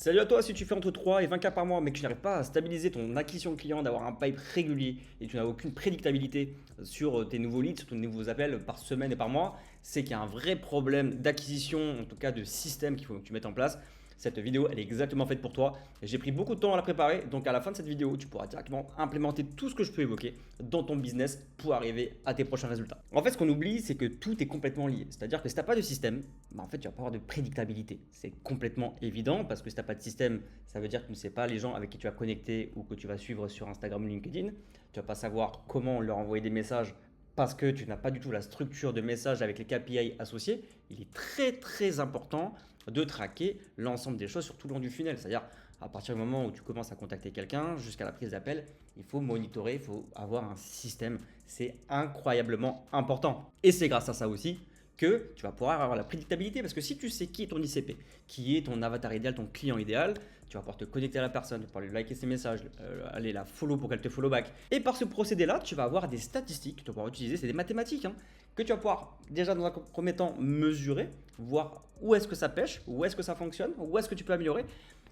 Salut à toi, si tu fais entre 3 et 20 cas par mois, mais que tu n'arrives pas à stabiliser ton acquisition client, d'avoir un pipe régulier et que tu n'as aucune prédictabilité sur tes nouveaux leads, sur tes nouveaux appels par semaine et par mois, c'est qu'il y a un vrai problème d'acquisition, en tout cas de système qu'il faut que tu mettes en place. Cette vidéo, elle est exactement faite pour toi. J'ai pris beaucoup de temps à la préparer, donc à la fin de cette vidéo, tu pourras directement implémenter tout ce que je peux évoquer dans ton business pour arriver à tes prochains résultats. En fait, ce qu'on oublie, c'est que tout est complètement lié. C'est-à-dire que si tu n'as pas de système, en fait, tu vas pas avoir de prédictabilité. C'est complètement évident parce que si tu n'as pas de système, ça veut dire que tu ne sais pas les gens avec qui tu vas connecter ou que tu vas suivre sur Instagram ou LinkedIn. Tu vas pas savoir comment leur envoyer des messages parce que tu n'as pas du tout la structure de message avec les KPI associés. Il est très très important de traquer l'ensemble des choses sur tout le long du funnel. C'est-à-dire à partir du moment où tu commences à contacter quelqu'un jusqu'à la prise d'appel, il faut monitorer, il faut avoir un système. C'est incroyablement important. Et c'est grâce à ça aussi que tu vas pouvoir avoir la prédictabilité. Parce que si tu sais qui est ton ICP, qui est ton avatar idéal, ton client idéal, tu vas pouvoir te connecter à la personne, tu vas pouvoir lui liker ses messages, aller la follow pour qu'elle te follow back. Et par ce procédé-là, tu vas avoir des statistiques que tu vas pouvoir utiliser, c'est des mathématiques, hein, que tu vas pouvoir déjà dans un premier temps mesurer, voir où est-ce que ça pêche, où est-ce que ça fonctionne, où est-ce que tu peux améliorer.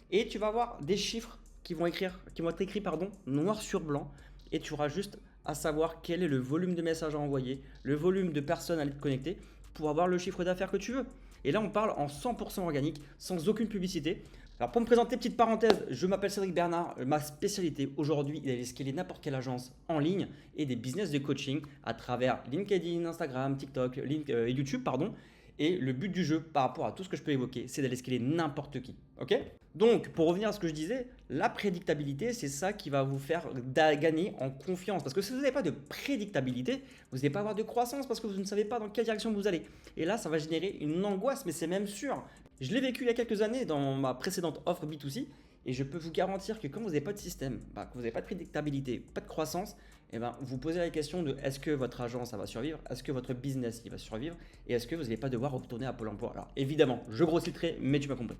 Et tu vas avoir des chiffres qui vont être écrits noir sur blanc. Et tu auras juste à savoir quel est le volume de messages à envoyer, le volume de personnes à aller te connecter pour avoir le chiffre d'affaires que tu veux. Et là, on parle en 100% organique, sans aucune publicité. Alors pour me présenter, petite parenthèse, je m'appelle Cédric Bernard. Ma spécialité aujourd'hui, il est de scaler n'importe quelle agence en ligne et des business de coaching à travers LinkedIn, Instagram, TikTok, YouTube, pardon. Et le but du jeu par rapport à tout ce que je peux évoquer, c'est d'aller scaler n'importe qui. Ok? Donc, pour revenir à ce que je disais, la prédictabilité, c'est ça qui va vous faire gagner en confiance. Parce que si vous n'avez pas de prédictabilité, vous n'allez pas avoir de croissance parce que vous ne savez pas dans quelle direction vous allez. Et là, ça va générer une angoisse, mais c'est même sûr. Je l'ai vécu il y a quelques années dans ma précédente offre B2C. Et je peux vous garantir que quand vous n'avez pas de système, que vous n'avez pas de prédictabilité, pas de croissance, vous posez la question de est-ce que votre agence ça va survivre, est-ce que votre business il va survivre et est-ce que vous n'allez pas devoir retourner à Pôle emploi. Alors évidemment, je grossis le trait, mais tu m'as compris.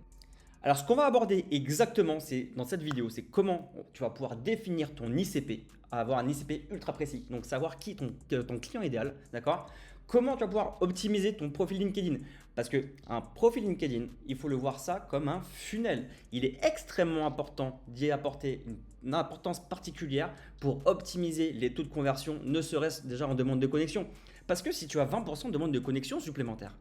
Alors ce qu'on va aborder exactement dans cette vidéo, c'est comment tu vas pouvoir définir ton ICP, avoir un ICP ultra précis, donc savoir qui est ton client idéal, d'accord? Comment tu vas pouvoir optimiser ton profil LinkedIn? Parce qu'un profil LinkedIn, il faut le voir ça comme un funnel. Il est extrêmement important d'y apporter une importance particulière pour optimiser les taux de conversion, ne serait-ce déjà en demande de connexion. Parce que si tu as 20% de demande de connexion supplémentaire,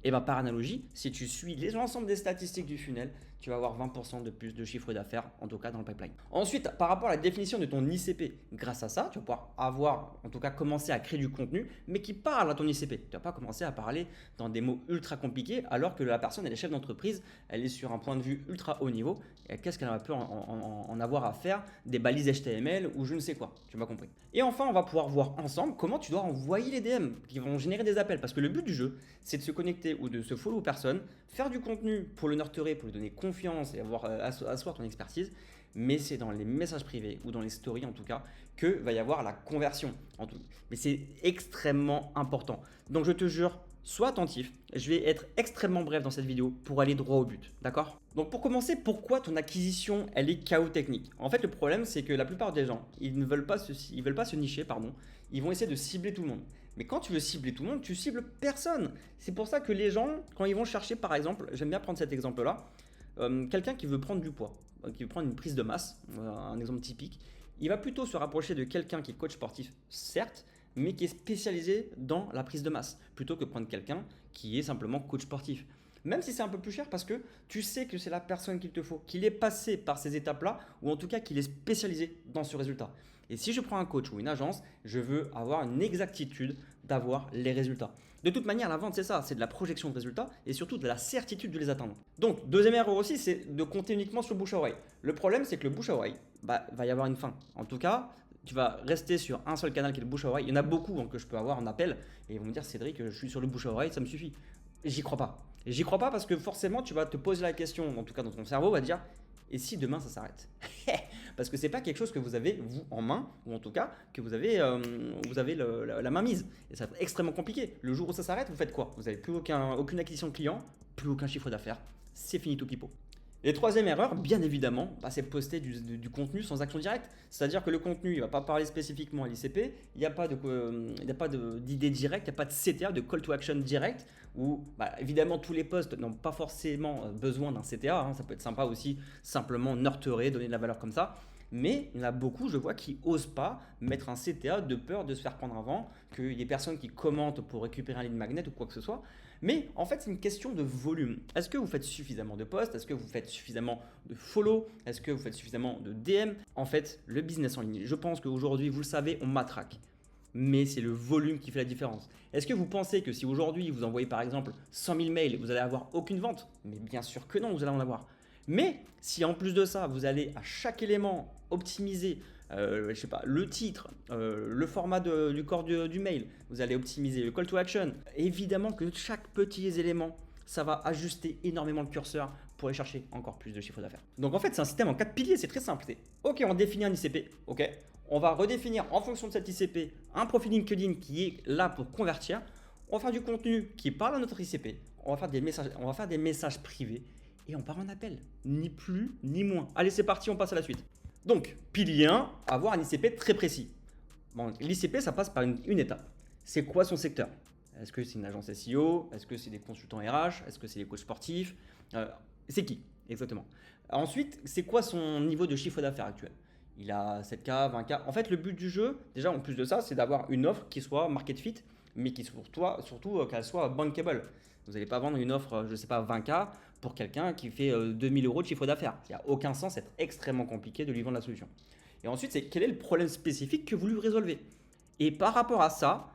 et bien par analogie, si tu suis l'ensemble des statistiques du funnel, tu vas avoir 20% de plus de chiffre d'affaires, en tout cas dans le pipeline. Ensuite, par rapport à la définition de ton ICP, grâce à ça, tu vas pouvoir avoir, en tout cas commencer à créer du contenu, mais qui parle à ton ICP. Tu ne vas pas commencer à parler dans des mots ultra compliqués, alors que la personne, elle est chef d'entreprise, elle est sur un point de vue ultra haut niveau, et qu'est-ce qu'elle va peut en avoir à faire? Des balises HTML ou je ne sais quoi, tu m'as compris. Et enfin, on va pouvoir voir ensemble comment tu dois envoyer les DM qui vont générer des appels, parce que le but du jeu, c'est de se connecter ou de se follow personne, faire du contenu pour le nurturer, pour lui donner confiance et avoir asseoir ton expertise, mais c'est dans les messages privés ou dans les stories en tout cas que va y avoir la conversion. Mais c'est extrêmement important. Donc je te jure, sois attentif, je vais être extrêmement bref dans cette vidéo pour aller droit au but, d'accord? Donc pour commencer, pourquoi ton acquisition elle est chaos technique? En fait le problème c'est que la plupart des gens, ils ne veulent pas se nicher, pardon, ils vont essayer de cibler tout le monde. Mais quand tu veux cibler tout le monde, tu cibles personne. C'est pour ça que les gens, quand ils vont chercher par exemple, j'aime bien prendre cet exemple-là, quelqu'un qui veut prendre du poids, qui veut prendre une prise de masse, un exemple typique, il va plutôt se rapprocher de quelqu'un qui est coach sportif, certes, mais qui est spécialisé dans la prise de masse, plutôt que prendre quelqu'un qui est simplement coach sportif. Même si c'est un peu plus cher parce que tu sais que c'est la personne qu'il te faut, qu'il est passé par ces étapes-là, ou en tout cas qu'il est spécialisé dans ce résultat. Et si je prends un coach ou une agence, je veux avoir une exactitude d'avoir les résultats. De toute manière, la vente, c'est ça, c'est de la projection de résultats et surtout de la certitude de les atteindre. Donc, deuxième erreur aussi, c'est de compter uniquement sur le bouche à oreille. Le problème, c'est que le bouche à oreille, va y avoir une fin. En tout cas, tu vas rester sur un seul canal qui est le bouche à oreille. Il y en a beaucoup que je peux avoir en appel et ils vont me dire Cédric, je suis sur le bouche à oreille, ça me suffit. J'y crois pas. J'y crois pas parce que forcément, tu vas te poser la question, en tout cas dans ton cerveau, va te dire et si demain ça s'arrête? Parce que c'est pas quelque chose que vous avez vous en main, ou en tout cas que vous avez la main mise. Et ça va être extrêmement compliqué. Le jour où ça s'arrête, vous faites quoi? Vous n'avez plus aucune acquisition de client, plus aucun chiffre d'affaires. C'est fini tout pipo. Et troisième erreur, bien évidemment, c'est poster du contenu sans action directe. C'est-à-dire que le contenu, il ne va pas parler spécifiquement à l'ICP, il n'y a pas d'idée directe, il n'y a pas de CTA, de call to action direct, où évidemment tous les posts n'ont pas forcément besoin d'un CTA, hein, ça peut être sympa aussi, simplement nurturer, donner de la valeur comme ça. Mais il y en a beaucoup, je vois, qui n'osent pas mettre un CTA de peur de se faire prendre un vent, qu'il y ait des personnes qui commentent pour récupérer un lead magnet ou quoi que ce soit. Mais en fait, c'est une question de volume. Est-ce que vous faites suffisamment de posts? Est-ce que vous faites suffisamment de follow? Est-ce que vous faites suffisamment de DM? En fait, le business en ligne, je pense qu'aujourd'hui, vous le savez, on matraque. Mais c'est le volume qui fait la différence. Est-ce que vous pensez que si aujourd'hui vous envoyez par exemple 100 000 mails, vous allez avoir aucune vente? Mais bien sûr que non, vous allez en avoir. Mais si en plus de ça, vous allez à chaque élément optimiser je sais pas, le titre, le format du corps du mail, vous allez optimiser le call to action. Évidemment que chaque petit élément, ça va ajuster énormément le curseur pour aller chercher encore plus de chiffre d'affaires. Donc en fait, c'est un système en 4 piliers, c'est très simple. Ok, on définit un ICP, ok, on va redéfinir en fonction de cet ICP un profil LinkedIn qui est là pour convertir. On va faire du contenu qui parle à notre ICP, on va faire des messages privés et on part en appel, ni plus ni moins. Allez, c'est parti, on passe à la suite. Donc, pilier 1, avoir un ICP très précis. Bon, l'ICP, ça passe par une étape. C'est quoi son secteur? Est-ce que c'est une agence SEO? Est-ce que c'est des consultants RH? Est-ce que c'est des coachs sportifs? C'est qui exactement? Ensuite, c'est quoi son niveau de chiffre d'affaires actuel? Il a 7K, 20K. En fait, le but du jeu, déjà en plus de ça, c'est d'avoir une offre qui soit market fit, mais qui surtout qu'elle soit bankable. Vous n'allez pas vendre une offre, je ne sais pas, 20K pour quelqu'un qui fait 2000 euros de chiffre d'affaires. Il n'y a aucun sens, c'est extrêmement compliqué de lui vendre la solution. Et ensuite, c'est quel est le problème spécifique que vous lui résolvez. Et par rapport à ça,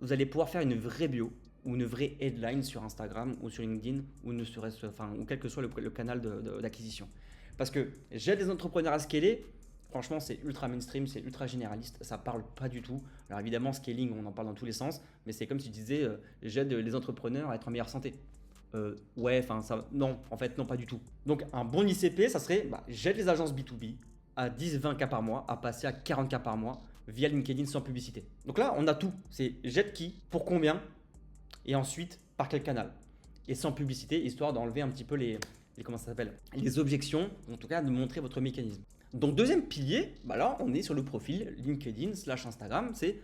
vous allez pouvoir faire une vraie bio ou une vraie headline sur Instagram ou sur LinkedIn ou ou quel que soit le canal d'acquisition. Parce que j'aide des entrepreneurs à scaler. Franchement, c'est ultra mainstream, c'est ultra généraliste, ça parle pas du tout. Alors évidemment, scaling, on en parle dans tous les sens, mais c'est comme si je disais, j'aide les entrepreneurs à être en meilleure santé. Non, en fait, non, pas du tout. Donc un bon ICP, ça serait, j'aide les agences B2B à 10-20K par mois, à passer à 40K par mois via LinkedIn sans publicité. Donc là, on a tout. C'est j'aide qui, pour combien, et ensuite par quel canal. Et sans publicité, histoire d'enlever un petit peu comment ça s'appelle, les objections, en tout cas de montrer votre mécanisme. Donc deuxième pilier, là on est sur le profil LinkedIn/Instagram, c'est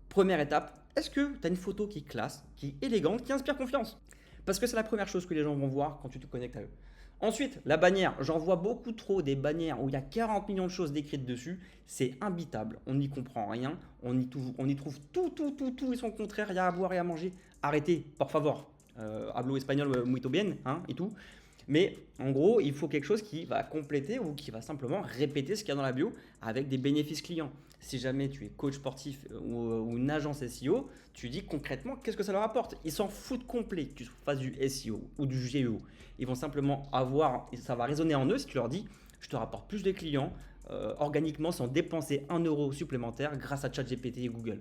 première étape, est-ce que tu as une photo qui est classe, qui est élégante, qui inspire confiance? Parce que c'est la première chose que les gens vont voir quand tu te connectes à eux. Ensuite, la bannière, j'en vois beaucoup trop des bannières où il y a 40 millions de choses décrites dessus, c'est imbitable, on n'y comprend rien, on y trouve tout et son contraire, il y a à boire et à manger. Arrêtez, por favor, hablo espagnol muito bien, hein, et tout. Mais en gros, il faut quelque chose qui va compléter ou qui va simplement répéter ce qu'il y a dans la bio avec des bénéfices clients. Si jamais tu es coach sportif ou une agence SEO, tu dis concrètement qu'est-ce que ça leur apporte. Ils s'en foutent complet que tu fasses du SEO ou du GEO. Ils vont simplement ça va résonner en eux si tu leur dis je te rapporte plus de clients organiquement sans dépenser 1 euro supplémentaire grâce à ChatGPT et Google.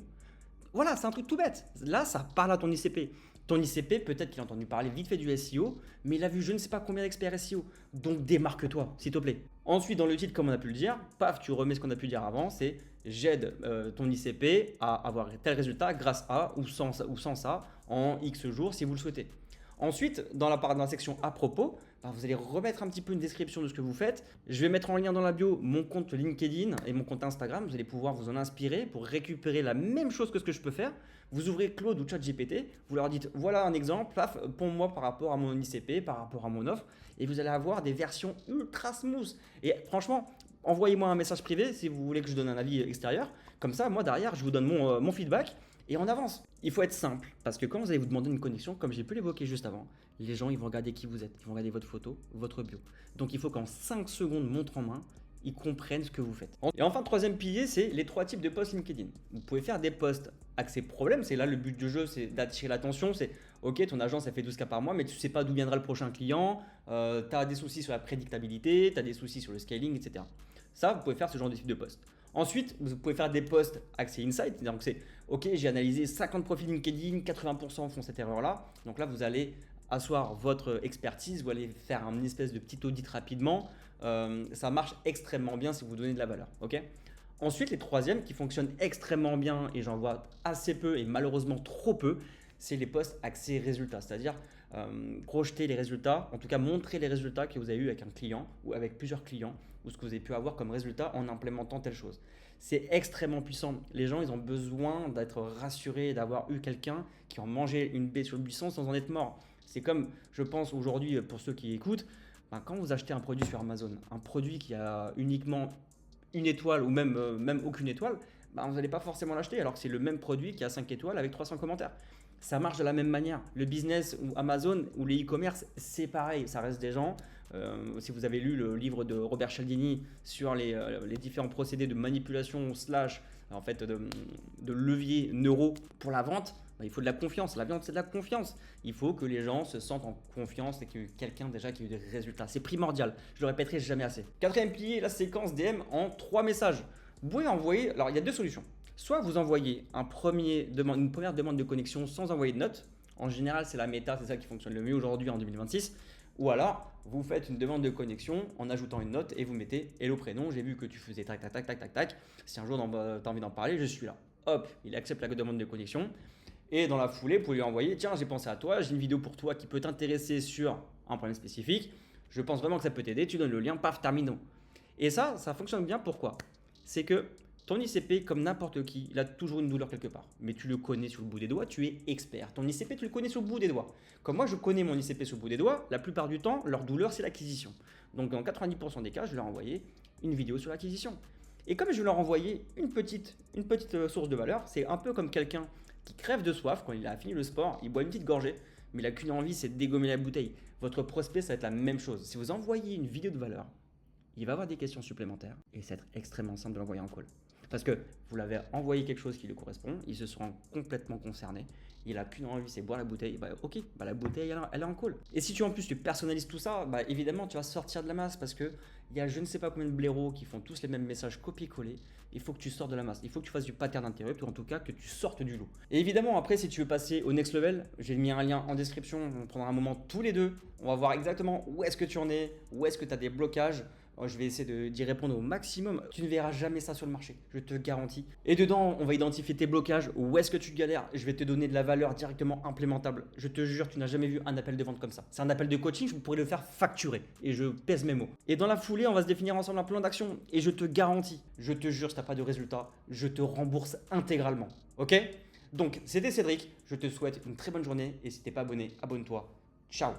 Voilà, c'est un truc tout bête. Là, ça parle à ton ICP. Ton ICP, peut-être qu'il a entendu parler vite fait du SEO, mais il a vu je ne sais pas combien d'experts SEO. Donc démarque-toi, s'il te plaît. Ensuite, dans le titre, comme on a pu le dire, paf, tu remets ce qu'on a pu dire avant, c'est j'aide ton ICP à avoir tel résultat grâce à ou sans ça en X jours si vous le souhaitez. Ensuite, dans la section à propos, vous allez remettre un petit peu une description de ce que vous faites. Je vais mettre en lien dans la bio mon compte LinkedIn et mon compte Instagram. Vous allez pouvoir vous en inspirer pour récupérer la même chose que ce que je peux faire. Vous ouvrez Claude ou ChatGPT, vous leur dites voilà un exemple, paf, pour-moi par rapport à mon ICP, par rapport à mon offre, et vous allez avoir des versions ultra smooth. Et franchement, envoyez-moi un message privé si vous voulez que je donne un avis extérieur. Comme ça, moi derrière, je vous donne mon feedback et on avance. Il faut être simple parce que quand vous allez vous demander une connexion, comme j'ai pu l'évoquer juste avant, les gens ils vont regarder qui vous êtes, ils vont regarder votre photo, votre bio. Donc il faut qu'en 5 secondes montre en main, ils comprennent ce que vous faites. Et enfin, troisième pilier, c'est les 3 types de posts LinkedIn. Vous pouvez faire des posts axés problème, c'est là le but du jeu, c'est d'attirer l'attention, c'est ok, ton agence elle fait 12K par mois, mais tu ne sais pas d'où viendra le prochain client, tu as des soucis sur la prédictabilité, tu as des soucis sur le scaling, etc. Ça, vous pouvez faire ce genre de type de post. Ensuite, vous pouvez faire des posts axés insight, donc c'est ok, j'ai analysé 50 profils LinkedIn, 80% font cette erreur-là, donc là vous allez asseoir votre expertise, vous allez faire une espèce de petit audit rapidement. Ça marche extrêmement bien si vous donnez de la valeur. Ok. Ensuite, les troisièmes qui fonctionnent extrêmement bien et j'en vois assez peu et malheureusement trop peu, c'est les posts axés résultats. C'est-à-dire projeter les résultats, en tout cas montrer les résultats que vous avez eu avec un client ou avec plusieurs clients ou ce que vous avez pu avoir comme résultat en implémentant telle chose. C'est extrêmement puissant. Les gens, ils ont besoin d'être rassurés, d'avoir eu quelqu'un qui en mangeait une baie sur le buisson sans en être mort. C'est comme, je pense aujourd'hui, pour ceux qui écoutent, ben, quand vous achetez un produit sur Amazon, un produit qui a uniquement une étoile ou même aucune étoile, ben, vous n'allez pas forcément l'acheter alors que c'est le même produit qui a 5 étoiles avec 300 commentaires. Ça marche de la même manière. Le business ou Amazon ou les e-commerce, c'est pareil. Ça reste des gens. Si vous avez lu le livre de Robert Cialdini sur les différents procédés de manipulation slash en fait de levier neuro pour la vente, bah, il faut de la confiance. La vente, c'est de la confiance. Il faut que les gens se sentent en confiance et qu'il y ait quelqu'un déjà qui a eu des résultats. C'est primordial. Je le répéterai jamais assez. Quatrième pilier, la séquence DM en 3 messages. Vous pouvez envoyer. Alors, il y a 2 solutions. Soit vous envoyez une première demande de connexion sans envoyer de note. En général, c'est la méta, c'est ça qui fonctionne le mieux aujourd'hui en 2026. Ou alors, vous faites une demande de connexion en ajoutant une note et vous mettez hello prénom, j'ai vu que tu faisais tac tac tac tac tac tac. Si un jour tu as envie d'en parler, je suis là. Hop, il accepte la demande de connexion. Et dans la foulée, vous pouvez lui envoyer, tiens, j'ai pensé à toi, j'ai une vidéo pour toi qui peut t'intéresser sur un problème spécifique. Je pense vraiment que ça peut t'aider, tu donnes le lien, paf, terminons. Et ça fonctionne bien, pourquoi? C'est que ton ICP, comme n'importe qui, il a toujours une douleur quelque part. Mais tu le connais sur le bout des doigts, tu es expert. Ton ICP, tu le connais sur le bout des doigts. Comme moi, je connais mon ICP sur le bout des doigts, la plupart du temps, leur douleur, c'est l'acquisition. Donc, dans 90% des cas, je vais leur envoyer une vidéo sur l'acquisition. Et comme je vais leur envoyer une petite source de valeur, c'est un peu comme quelqu'un qui crève de soif quand il a fini le sport, il boit une petite gorgée, mais il n'a qu'une envie, c'est de dégommer la bouteille. Votre prospect, ça va être la même chose. Si vous envoyez une vidéo de valeur, il va avoir des questions supplémentaires et c'est extrêmement simple de l'envoyer en call. Parce que vous l'avez envoyé quelque chose qui lui correspond, il se sent complètement concerné, il n'a qu'une envie, c'est boire la bouteille, bah ok, bah la bouteille elle est en call. Et si tu en plus tu personnalises tout ça, bah évidemment tu vas sortir de la masse parce que il y a je ne sais pas combien de blaireaux qui font tous les mêmes messages copier-coller, il faut que tu sortes de la masse, il faut que tu fasses du pattern interrupt ou en tout cas que tu sortes du lot. Et évidemment après si tu veux passer au next level, j'ai mis un lien en description, on prendra un moment tous les deux, on va voir exactement où est-ce que tu en es, où est-ce que tu as des blocages. Je vais essayer d'y répondre au maximum. Tu ne verras jamais ça sur le marché, je te garantis. Et dedans, on va identifier tes blocages, où est-ce que tu galères. Je vais te donner de la valeur directement implémentable. Je te jure, tu n'as jamais vu un appel de vente comme ça. C'est un appel de coaching, je pourrais le faire facturer. Et je pèse mes mots. Et dans la foulée, on va se définir ensemble un plan d'action. Et je te garantis, je te jure, si tu n'as pas de résultat, je te rembourse intégralement. Ok? Donc, c'était Cédric. Je te souhaite une très bonne journée. Et si tu n'es pas abonné, abonne-toi. Ciao!